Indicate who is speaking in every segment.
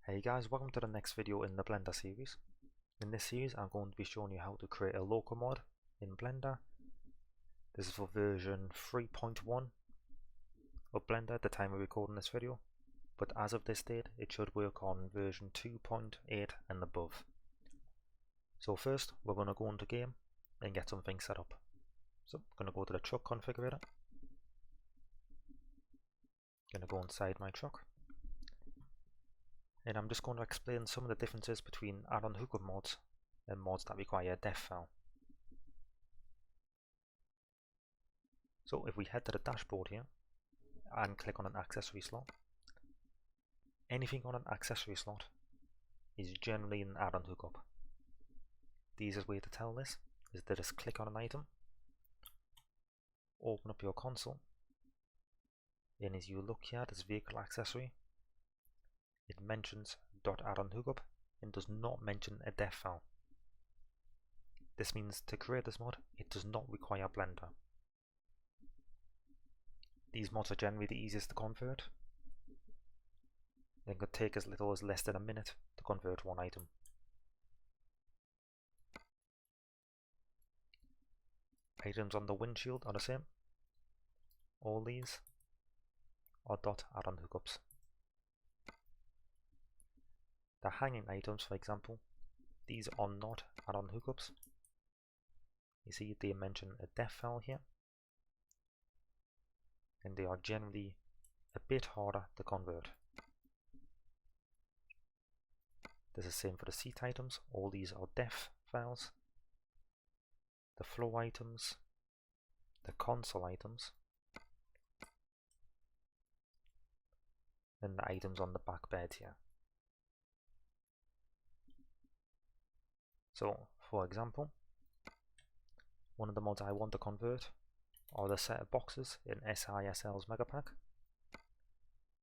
Speaker 1: Hey guys, welcome to the next video in the Blender series. In this series I'm going to be showing you how to create a local mod in Blender. This is for version 3.1 of Blender at the time of recording this video, but as of this date it should work on version 2.8 and above. So first we're going to go into game and get something set up. So I'm going to go to the truck configurator, going to go inside my truck. And I'm just going to explain some of the differences between add-on hookup mods and mods that require a def file. So if we head to the dashboard here and click on an accessory slot, anything on an accessory slot is generally an add-on hookup. The easiest way to tell this is to just click on an item, open up your console, and as you look here at this vehicle accessory, it mentions .add-on hookup and does not mention a def file. This means to create this mod, it does not require Blender. These mods are generally the easiest to convert. It could take as little as less than a minute to convert one item. Items on the windshield are the same. All these are .add-on hookups. The hanging items, for example, these are not add-on hookups. You see they mention a def file here, and they are generally a bit harder to convert. This is the same for the seat items. All these are def files. The floor items, the console items, and the items on the back bed here. So, for example, one of the mods I want to convert are the set of boxes in SCS's Mega Pack.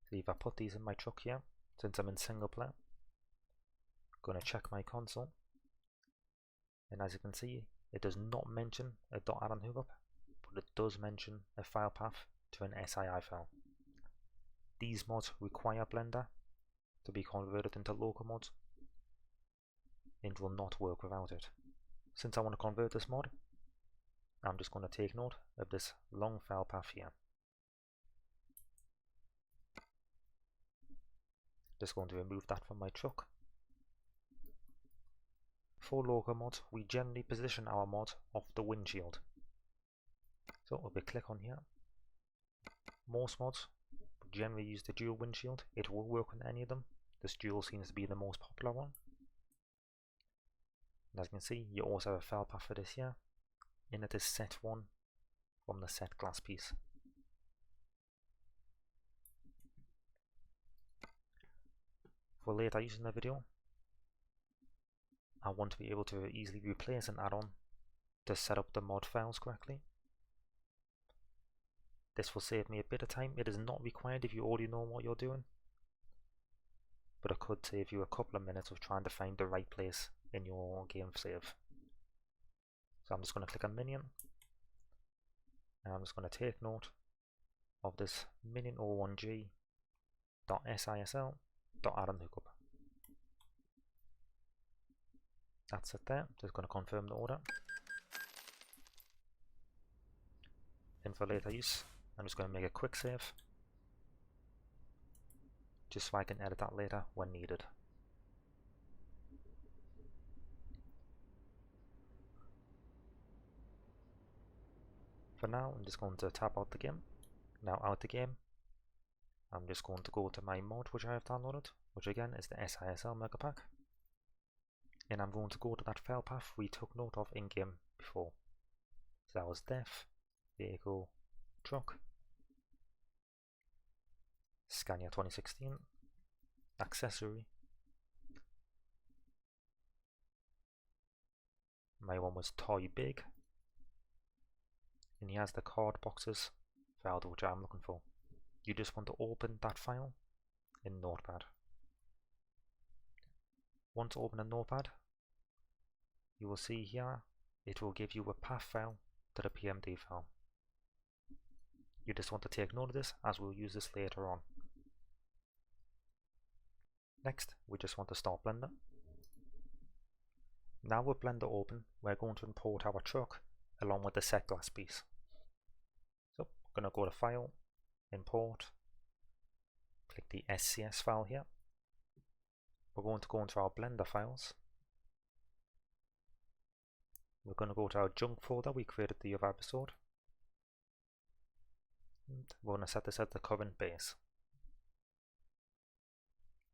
Speaker 1: So if I put these in my truck here, since I'm in single player, I'm going to check my console, and as you can see, it does not mention a .add-on hookup, but it does mention a file path to an SII file. These mods require Blender to be converted into local mods, and will not work without it. Since I want to convert this mod, I'm just going to take note of this long file path here. Just going to remove that from my truck. For local mods, we generally position our mod off the windshield. So if we click on here, most mods generally use the dual windshield. It will work on any of them. This dual seems to be the most popular one. And as you can see, you also have a file path for this here, and it is set 1 from the set glass piece. For later use in the video, I want to be able to easily replace an add-on to set up the mod files correctly. This will save me a bit of time. It is not required if you already know what you're doing, but it could save you a couple of minutes of trying to find the right place in your game save. So I'm just going to click on minion, and I'm just going to take note of this minion01g.sisl.add-on hookup. That's it there. Just going to confirm the order. And for later use, I'm just going to make a quick save, just so I can edit that later when needed. For now, I'm just going to tap out the game. Now out the game, I'm just going to go to my mod which I have downloaded, which again is the SISL Mega Pack. And I'm going to go to that file path we took note of in game before. So that was def, vehicle, truck, Scania 2016, accessory. My one was toy big. And he has the card boxes file which I'm looking for. You just want to open that file in Notepad. Once open in Notepad, you will see here it will give you a path file to the PMD file. You just want to take note of this as we'll use this later on. Next, we just want to start Blender. Now with Blender open, we're going to import our truck along with the set glass piece. So I'm going to go to File, Import, click the SCS file here. We're going to go into our Blender files. We're going to go to our junk folder we created the other episode. And we're going to set this as the current base.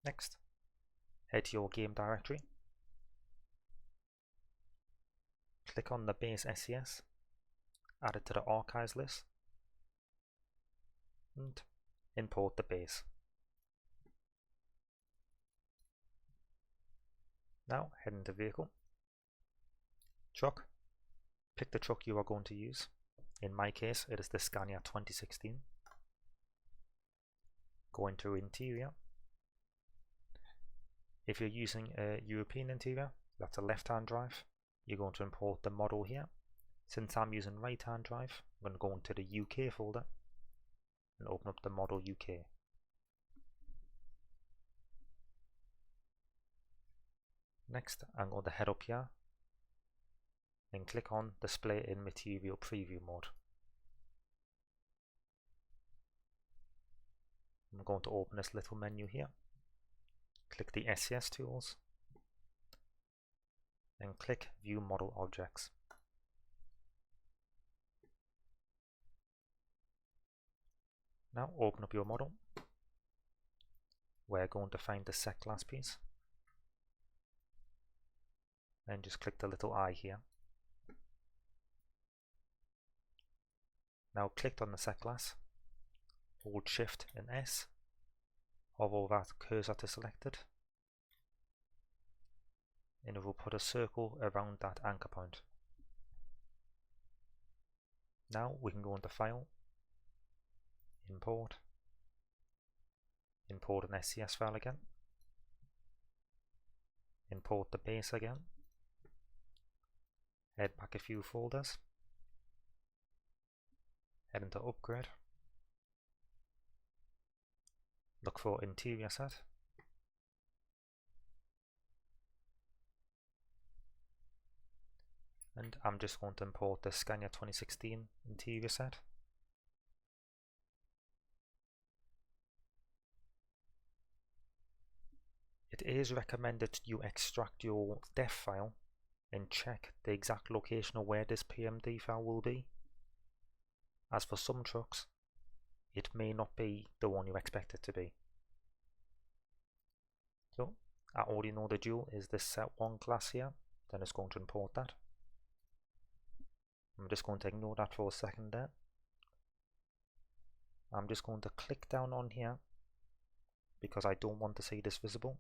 Speaker 1: Next, head to your game directory. Click on the base SCS, add it to the archives list, and import the base. Now head into Vehicle, Truck, pick the truck you are going to use. In my case it is the Scania 2016. Go into Interior. If you're using a European interior, that's a left-hand drive. You're going to import the model here. Since I'm using right-hand drive, I'm going to go into the UK folder and open up the model UK. Next, I'm going to head up here and click on Display in Material Preview mode. I'm going to open this little menu here. Click the SCS tools and click View Model Objects. Now open up your model. We're going to find the set glass piece and just click the little eye here. Now click on the set glass, hold Shift and S, hover that cursor to selected, and it will put a circle around that anchor point. Now we can go into File, Import, import an SCS file again, import the base again, head back a few folders, head into Upgrade, look for Interior Set, and I'm just going to import the Scania 2016 interior set. It is recommended you extract your def file and check the exact location of where this PMD file will be, as for some trucks it may not be the one you expect it to be. So I already know the dual is this set 1 class here, then it's going to import that. I'm just going to ignore that for a second there. I'm just going to click down on here because I don't want to see this visible.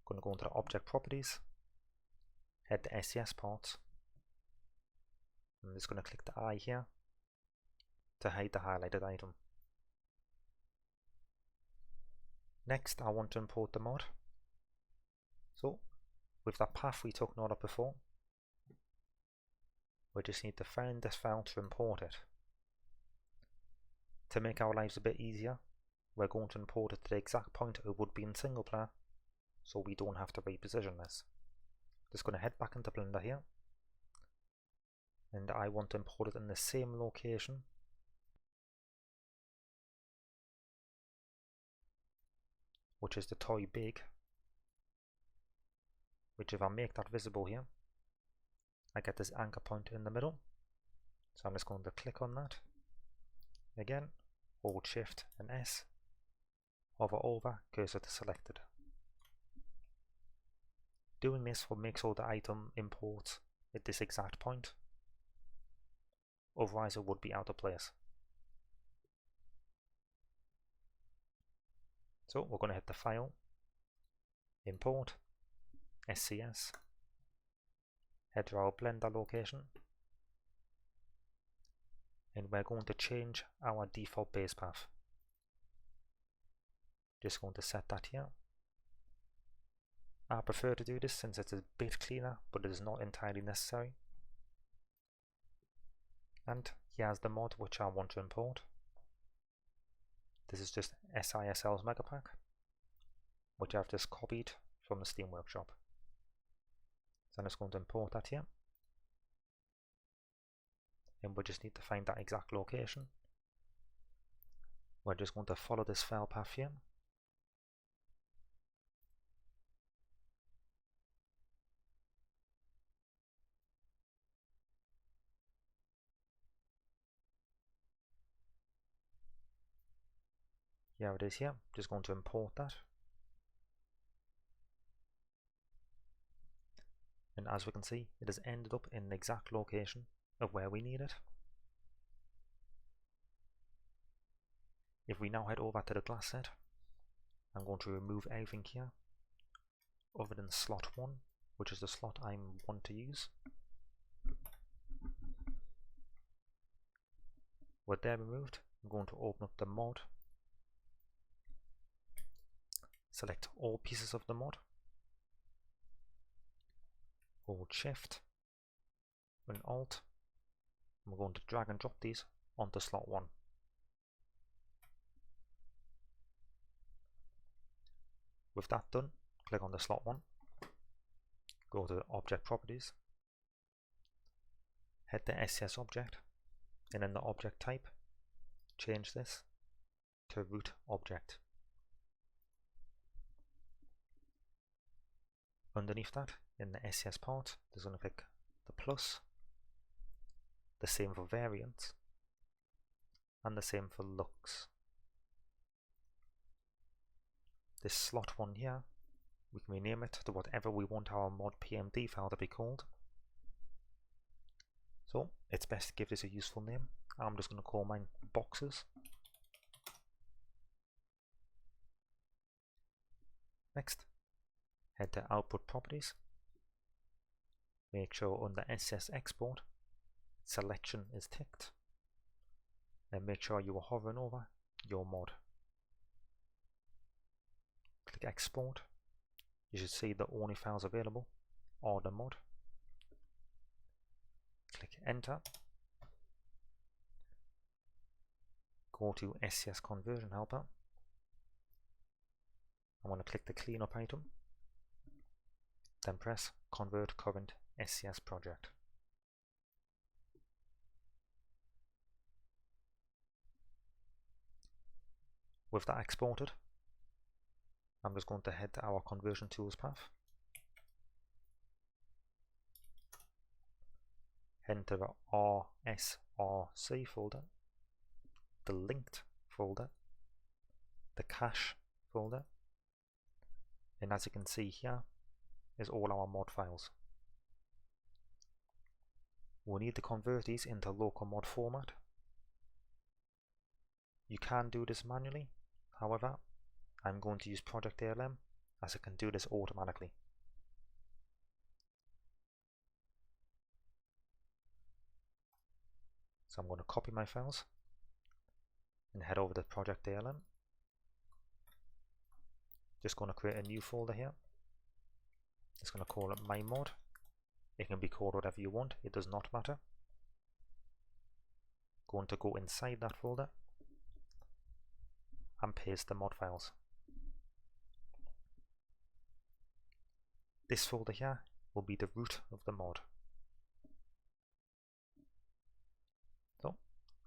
Speaker 1: I'm going to go into the Object Properties, head to SCS Parts. I'm just going to click the eye here to hide the highlighted item. Next, I want to import the mod. So, with that path we took note of before, we just need to find this file to import it. To make our lives a bit easier, we're going to import it to the exact point it would be in Singleplayer, so we don't have to reposition this. Just going to head back into Blender here, and I want to import it in the same location which is the toy big, which if I make that visible here, I get this anchor point in the middle. So I'm just going to click on that. Again, hold Shift and S, hover over, cursor to selected. Doing this will make sure the item imports at this exact point, otherwise it would be out of place. So we're going to hit the File, Import, SCS, head to our Blender location, and we're going to change our default base path. Just going to set that here. I prefer to do this since it's a bit cleaner, but it is not entirely necessary. And here's the mod which I want to import. This is just SISL's Megapack. which I've just copied from the Steam Workshop. So I'm just going to import that here, and we just need to find that exact location. We're just going to follow this file path here. Here it is here, just going to import that. And as we can see, it has ended up in the exact location of where we need it. If we now head over to the glass set, I'm going to remove everything here other than slot 1, which is the slot I want to use. With that removed, I'm going to open up the mod, select all pieces of the mod, hold Shift and Alt, and we're going to drag and drop these onto slot 1. With that done, click on the slot 1, go to Object Properties, head to SCS Object, and in the object type, change this to root object. Underneath that, in the SCS part, there's going to click the plus, the same for variant, and the same for lux. This slot 1 here, we can rename it to whatever we want our mod PMD file to be called. So it's best to give this a useful name. I'm just going to call mine boxes. Next, head to Output Properties. Make sure under SCS Export, Selection is ticked. And make sure you are hovering over your mod. Click Export. You should see the only files available are the mod. Click Enter. Go to SCS Conversion Helper. I want to click the cleanup item. Then press Convert Current SCS Project. With that exported, I'm just going to head to our Conversion Tools path. Head to the RSRC folder, the linked folder, the cache folder, and as you can see here is all our mod files. We'll need to convert these into local mod format. You can do this manually, however, I'm going to use Project ALM as it can do this automatically. So I'm going to copy my files and head over to Project ALM. Just going to create a new folder here. Just going to call it my mod. It can be called whatever you want, it does not matter. Going to go inside that folder and paste the mod files. This folder here will be the root of the mod. So,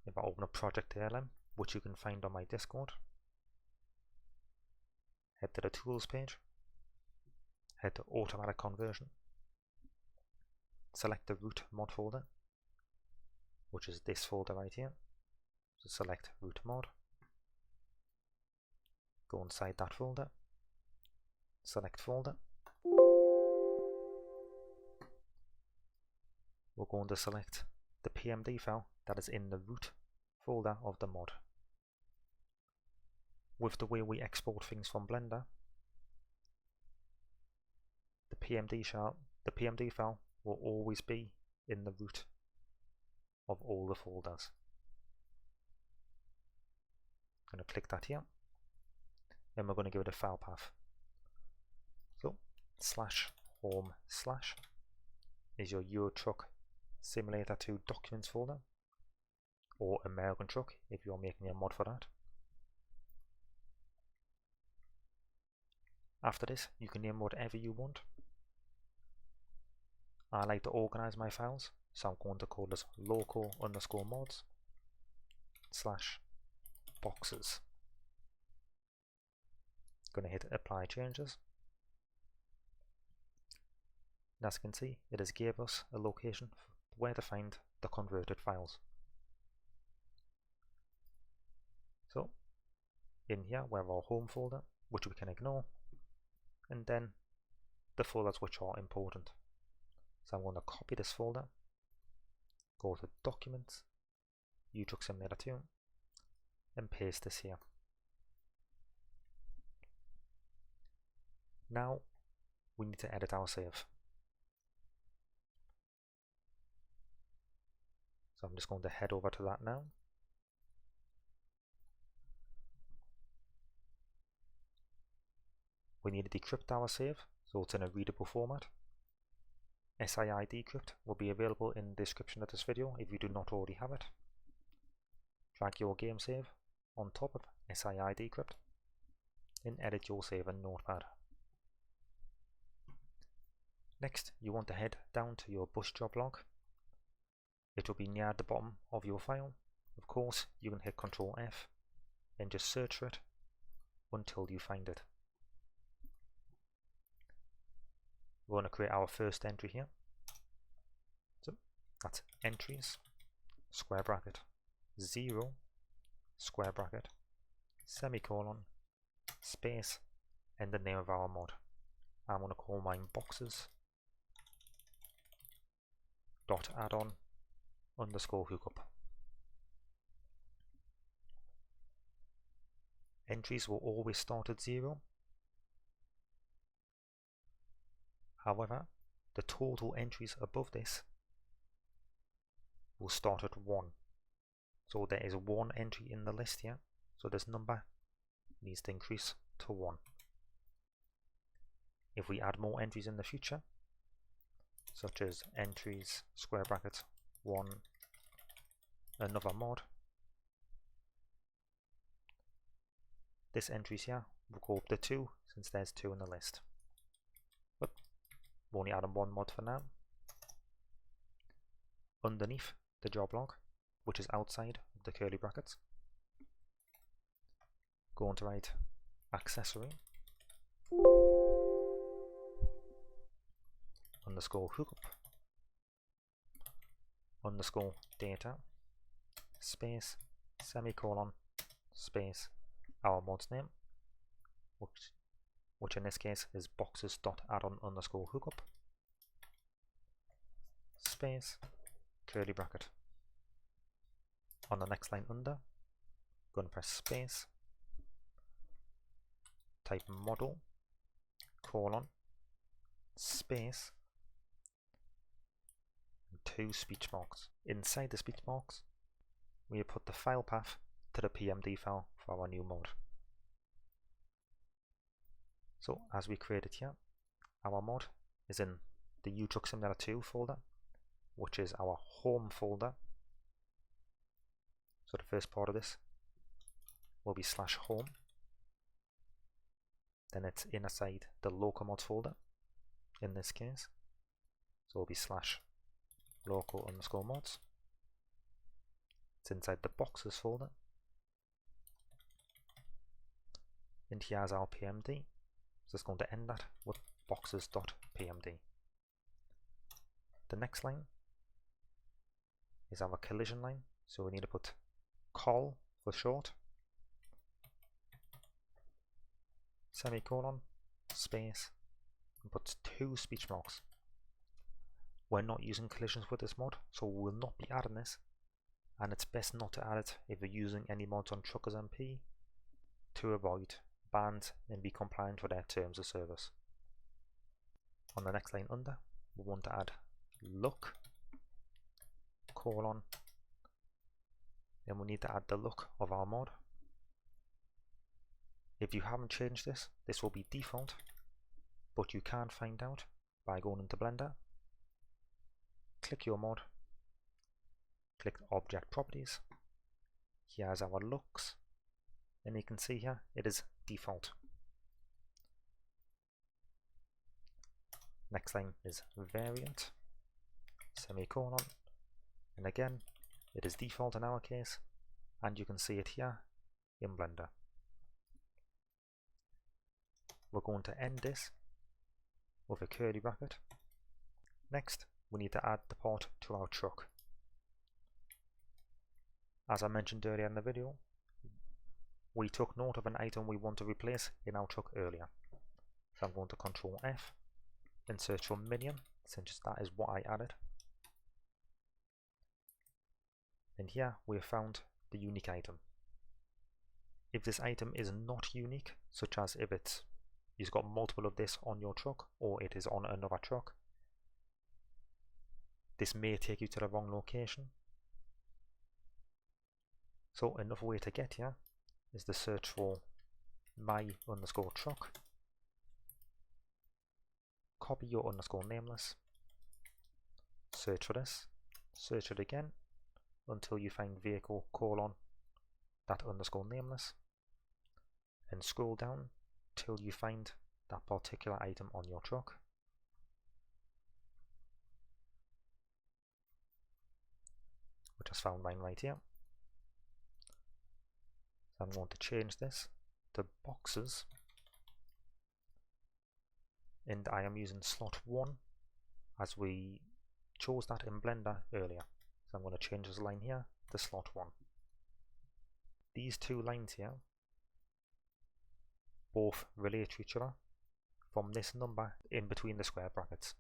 Speaker 1: if I open up Project ALM, which you can find on my Discord, head to the Tools page, head to Automatic Conversion, select the root mod folder, which is this folder right here. So select root mod, go inside that folder, select folder. We're going to select the PMD file that is in the root folder of the mod. With the way we export things from Blender, the PMD file will always be in the root of all the folders. I'm going to click that here, and we're going to give it a file path. So /home/ is your Euro Truck Simulator 2 documents folder, or American Truck if you're making a mod for that. After this, you can name whatever you want. I like to organize my files, so I'm going to call this local_mods / boxes. Going to hit apply changes. And as you can see, it has gave us a location where to find the converted files. So in here we have our home folder, which we can ignore, and then the folders which are important. So I'm going to copy this folder, go to Documents, Truck Simulator 2, and paste this here. Now we need to edit our save. So I'm just going to head over to that now. We need to decrypt our save, so it's in a readable format. SII decrypt will be available in the description of this video if you do not already have it. Drag your game save on top of SII decrypt and edit your save in Notepad. Next, you want to head down to your bus job log. It will be near the bottom of your file. Of course, you can hit Ctrl F and just search for it until you find it. We're going to create our first entry here. So that's entries, square bracket, 0, square bracket, semicolon, space, and the name of our mod. I'm going to call mine boxes dot add-on underscore hookup. Entries will always start at 0. However, the total entries above this will start at 1. So there is 1 entry in the list here, so this number needs to increase to 1. If we add more entries in the future, such as entries square brackets 1 another mod, this entries here will go up to 2 since there's 2 in the list. But we're only adding 1 mod for now. Underneath the job log, which is outside of the curly brackets, going to write accessory underscore hookup underscore data space semicolon space our mod's name, which in this case is boxes.addon underscore hookup space curly bracket. On the next line under, going to press space, type model colon space and 2 speech marks. Inside the speech marks we put the file path to the PMD file for our new mod. So as we created here, our mod is in the Truck Simulator 2 folder, which is our home folder. So the first part of this will be /home, then it's inside the local mods folder in this case, so it'll be /local underscore mods. It's inside the boxes folder, and here's our PMD, so it's going to end that with boxes.pmd. The next line is our collision line, so we need to put col for short, semicolon, space, and put 2 speech marks. We're not using collisions with this mod, so we will not be adding this, and it's best not to add it if you're using any mods on Truckers MP to avoid bans and be compliant with their terms of service. On the next line under, we want to add look colon, then we need to add the look of our mod. If you haven't changed this, this will be default, but you can find out by going into Blender, click your mod, click object properties, here's our looks, and you can see here it is default. Next line is variant, semicolon, and again it is default in our case, and you can see it here in Blender. We're going to end this with a curly bracket. Next, we need to add the part to our truck. As I mentioned earlier in the video, we took note of an item we want to replace in our truck earlier. So I'm going to Control F and search for minion, since that is what I added. And here we have found the unique item. If this item is not unique, such as if you've got multiple of this on your truck or it is on another truck, this may take you to the wrong location. So another way to get here is to search for my_truck, copy your underscore nameless, search for this, search it again until you find vehicle : that underscore nameless, and scroll down till you find that particular item on your truck. We just found mine right here. So I'm going to change this to boxes, and I am using slot 1 as we chose that in Blender earlier. So I'm going to change this line here to slot 1. These two lines here both relate to each other from this number in between the square brackets.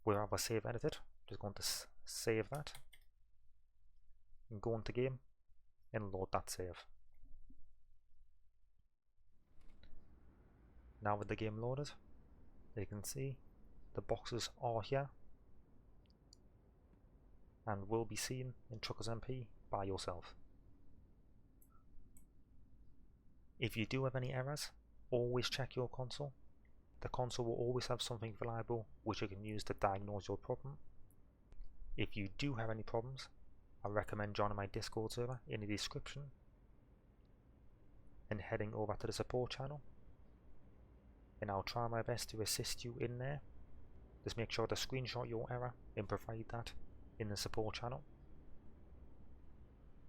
Speaker 1: We have a save edited. Just going to save that and go into game and load that save. Now with the game loaded, you can see the boxes are here and will be seen in Truckers MP by yourself. If you do have any errors, always check your console. The console will always have something reliable which you can use to diagnose your problem. If you do have any problems, I recommend joining my Discord server in the description and heading over to the support channel, and I'll try my best to assist you in there. Just make sure to screenshot your error and provide that in the support channel.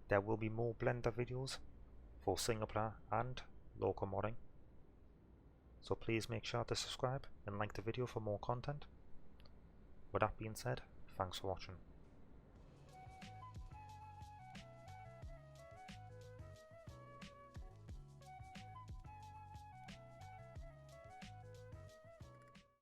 Speaker 1: There will be more Blender videos for Singleplayer and local modding, so please make sure to subscribe and like the video for more content. With that being said, thanks for watching.